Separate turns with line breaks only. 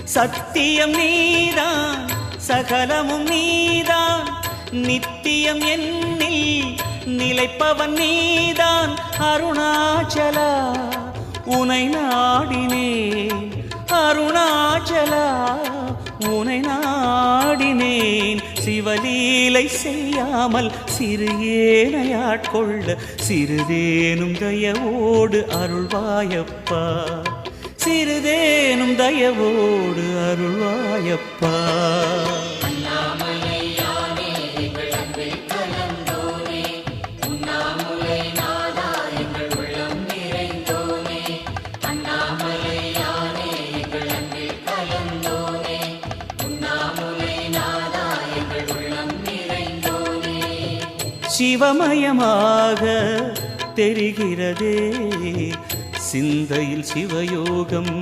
சத்தியம் நீதான் சகலமும் நீதான் நித்தியம் என்னில் நிலைப்பவன் நீதான் அருணாச்சலா உனை நாடினேன் அருணாச்சலா உனை நாடினேன் சிவலீலை செய்யாமல் சிறு ஏனையாட்கொள்ள சிறிதேனும் தயவோடு அருள்வாயப்பா சிறிதேனும் தயவோடு அருள்வாயப்பா சிவமயமாக தெரிகிறதே சிந்தையில் சிவயோகம்